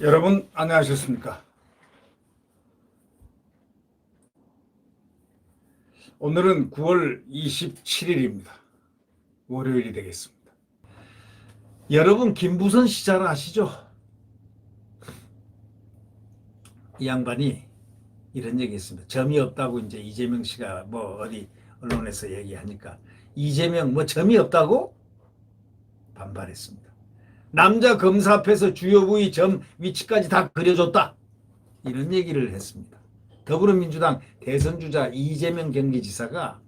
여러분 안녕하셨습니까? 오늘은 9월 27일입니다. 월요일이 되겠습니다. 여러분 김부선 씨 잘 아시죠? 이 양반이 이런 얘기 했습니다. 점이 없다고 이제 이재명 씨가 뭐 어디 언론에서 얘기하니까 이재명 뭐 점이 없다고 반발했습니다. 남자 검사 앞에서 주요 부위 점 위치까지 다 그려줬다. 이런 얘기를 했습니다. 더불어민주당 대선주자 이재명 경기지사가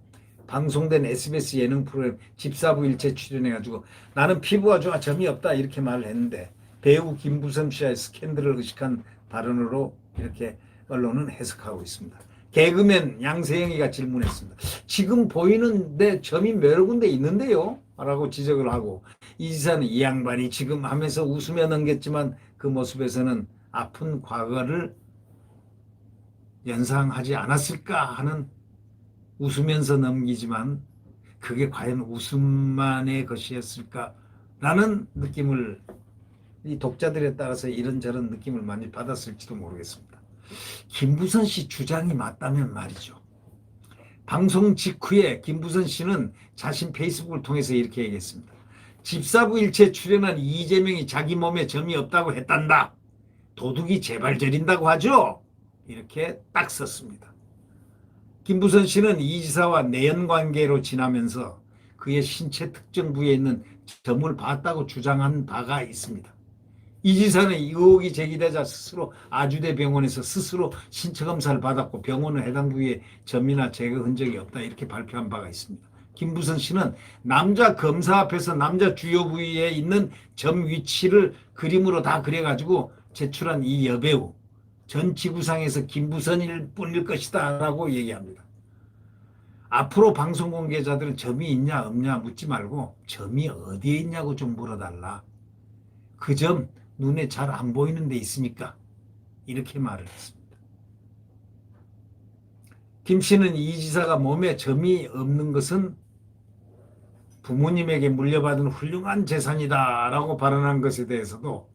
방송된 SBS 예능 프로그램 집사부일체 출연해가지고 나는 피부가 좋아 점이 없다 이렇게 말을 했는데 배우 김부선 씨의 스캔들을 의식한 발언으로 이렇게 언론은 해석하고 있습니다. 개그맨 양세형이가 질문했습니다. 지금 보이는데 점이 여러 군데 있는데요? 라고 지적을 하고 이 지사는 이 양반이 지금 하면서 웃으며 넘겼지만 그 모습에서는 아픈 과거를 연상하지 않았을까 하는 웃으면서 넘기지만 그게 과연 웃음만의 것이었을까라는 느낌을 이 독자들에 따라서 이런저런 느낌을 많이 받았을지도 모르겠습니다. 김부선 씨 주장이 맞다면 말이죠. 방송 직후에 김부선 씨는 자신 페이스북을 통해서 이렇게 얘기했습니다. 집사부일체 출연한 이재명이 자기 몸에 점이 없다고 했단다. 도둑이 제발 저린다고 하죠. 이렇게 딱 썼습니다. 김부선 씨는 이 지사와 내연관계로 지나면서 그의 신체 특정 부위에 있는 점을 봤다고 주장한 바가 있습니다. 이 지사는 의혹이 제기되자 스스로 아주대 병원에서 스스로 신체 검사를 받았고 병원은 해당 부위에 점이나 제거 흔적이 없다 이렇게 발표한 바가 있습니다. 김부선 씨는 남자 검사 앞에서 남자 주요 부위에 있는 점 위치를 그림으로 다 그려가지고 제출한 이 여배우 전 지구상에서 김부선일 뿐일 것이다 라고 얘기합니다. 앞으로 방송 관계자들은 점이 있냐 없냐 묻지 말고 점이 어디에 있냐고 좀 물어달라. 그 점 눈에 잘 안 보이는 데 있으니까 이렇게 말을 했습니다. 김 씨는 이 지사가 몸에 점이 없는 것은 부모님에게 물려받은 훌륭한 재산이다 라고 발언한 것에 대해서도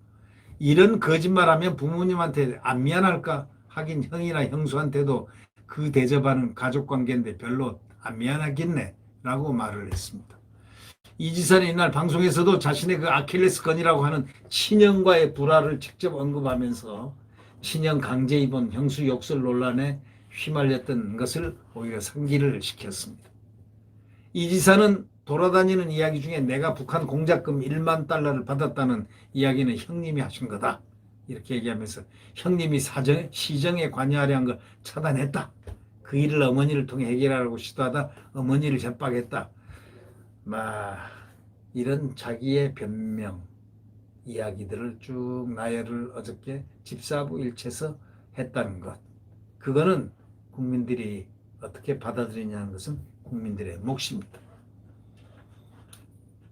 이런 거짓말하면 부모님한테 안 미안할까? 하긴 형이나 형수한테도 그 대접하는 가족관계인데 별로 안 미안하겠네 라고 말을 했습니다. 이 지사는 이날 방송에서도 자신의 그 아킬레스건이라고 하는 친형과의 불화를 직접 언급하면서 친형 강제 입원 형수 욕설 논란에 휘말렸던 것을 오히려 상기를 시켰습니다. 이 지사는 돌아다니는 이야기 중에 내가 북한 공작금 1만 달러를 받았다는 이야기는 형님이 하신 거다. 이렇게 얘기하면서 형님이 시정에 관여하려 한 걸 차단했다. 그 일을 어머니를 통해 해결하려고 시도하다 어머니를 협박했다. 이런 자기의 변명 이야기들을 쭉 나열을 어저께 집사부일체에서 했다는 것. 그거는 국민들이 어떻게 받아들이냐는 것은 국민들의 몫입니다.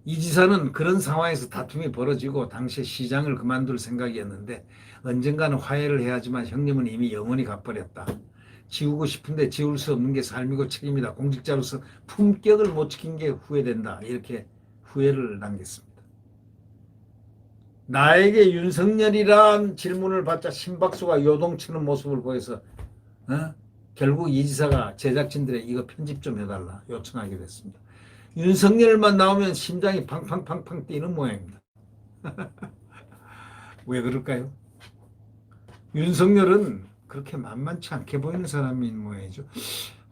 이 지사는 그런 상황에서 다툼이 벌어지고 당시 시장을 그만둘 생각이었는데 언젠가는 화해를 해야지만 형님은 이미 영원히 가버렸다. 지우고 싶은데 지울 수 없는 게 삶이고 책임이다. 공직자로서 품격을 못 지킨 게 후회된다. 이렇게 후회를 남겼습니다. 나에게 윤석열이란 질문을 받자 심박수가 요동치는 모습을 보여서 결국 이 지사가 제작진들의 이거 편집 좀 해달라 요청하게 됐습니다. 윤석열만 나오면 심장이 팡팡팡팡 뛰는 모양입니다. 왜 그럴까요? 윤석열은 그렇게 만만치 않게 보이는 사람인 모양이죠.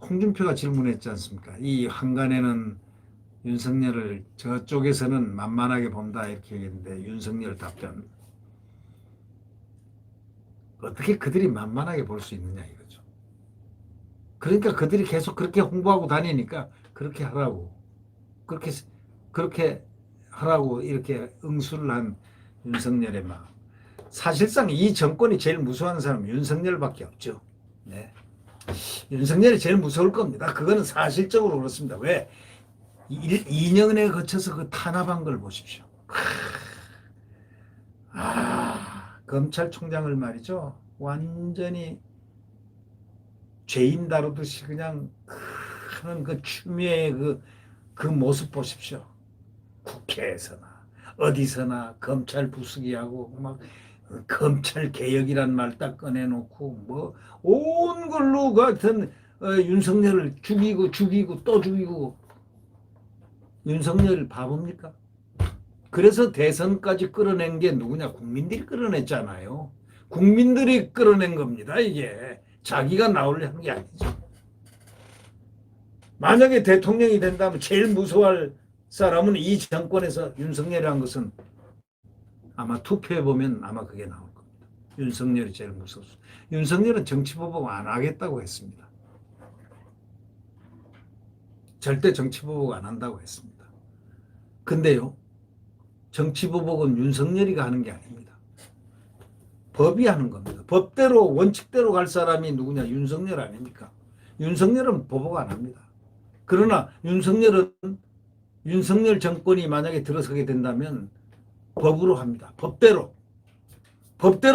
홍준표가 질문했지 않습니까? 이 한간에는 윤석열을 저쪽에서는 만만하게 본다 이렇게 얘기했는데 윤석열 답변. 어떻게 그들이 만만하게 볼 수 있느냐 이거죠. 그러니까 그들이 계속 그렇게 홍보하고 다니니까 그렇게 하라고. 그렇게 하라고 이렇게 응수를 한 윤석열의 마음. 사실상 이 정권이 제일 무서워하는 사람은 윤석열밖에 없죠. 네. 윤석열이 제일 무서울 겁니다. 그거는 사실적으로 그렇습니다. 왜? 2년에 거쳐서 그 탄압한 걸 보십시오. 검찰총장을 말이죠. 완전히 죄인 다루듯이 그냥 하는 그 추미애의 그 모습 보십시오. 국회에서나 어디서나 검찰 부수기하고 막 검찰 개혁이란 말 딱 꺼내놓고 뭐 온 걸로 같은 윤석열을 죽이고 또 죽이고. 윤석열 바보입니까? 그래서 대선까지 끌어낸 게 누구냐? 국민들이 끌어냈잖아요. 국민들이 끌어낸 겁니다. 이게 자기가 나오려 하는 게 아니죠. 만약에 대통령이 된다면 제일 무서워할 사람은 이 정권에서 윤석열이라는 것은 아마 투표해보면 아마 그게 나올 겁니다. 윤석열이 제일 무섭습니다. 윤석열은 정치보복 안 하겠다고 했습니다. 절대 정치보복 안 한다고 했습니다. 근데요, 정치보복은 윤석열이가 하는 게 아닙니다. 법이 하는 겁니다. 법대로 원칙대로 갈 사람이 누구냐? 윤석열 아닙니까? 윤석열은 보복 안 합니다. 그러나 윤석열 정권이 만약에 들어서게 된다면 법으로 합니다. 법대로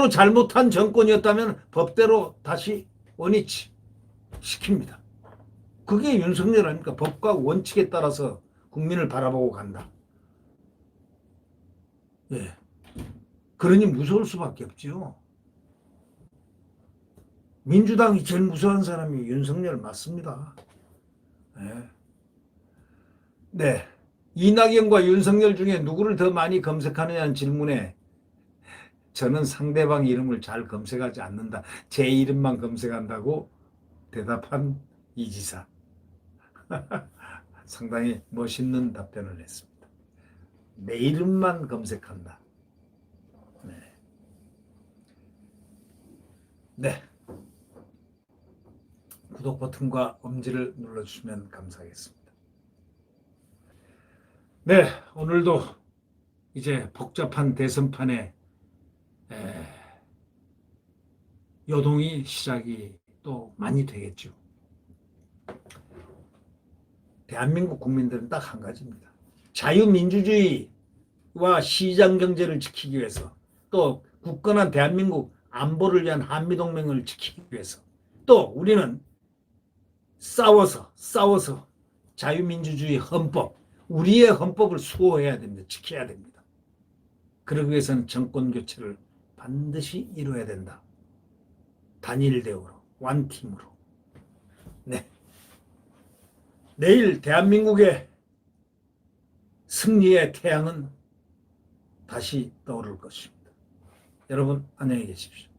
잘못한 정권이었다면 법대로 다시 원위치 시킵니다. 그게 윤석열 아닙니까? 법과 원칙에 따라서 국민을 바라보고 간다. 예. 그러니 무서울 수밖에 없죠. 민주당이 제일 무서운 사람이 윤석열 맞습니다. 네. 네. 이낙연과 윤석열 중에 누구를 더 많이 검색하느냐는 질문에 저는 상대방 이름을 잘 검색하지 않는다. 제 이름만 검색한다고 대답한 이 지사. 상당히 멋있는 답변을 했습니다. 내 이름만 검색한다. 네. 네. 구독 버튼과 엄지를 눌러주시면 감사하겠습니다. 네, 오늘도 이제 복잡한 대선판에 요동이 시작이 또 많이 되겠죠. 대한민국 국민들은 딱 한 가지입니다. 자유민주주의와 시장경제를 지키기 위해서, 또 굳건한 대한민국 안보를 위한 한미동맹을 지키기 위해서, 또 우리는 싸워서 자유민주주의 헌법, 우리의 헌법을 수호해야 됩니다. 지켜야 됩니다. 그러기 위해서는 정권교체를 반드시 이루어야 된다. 단일 대우로, 원팀으로. 네. 내일 대한민국의 승리의 태양은 다시 떠오를 것입니다. 여러분 안녕히 계십시오.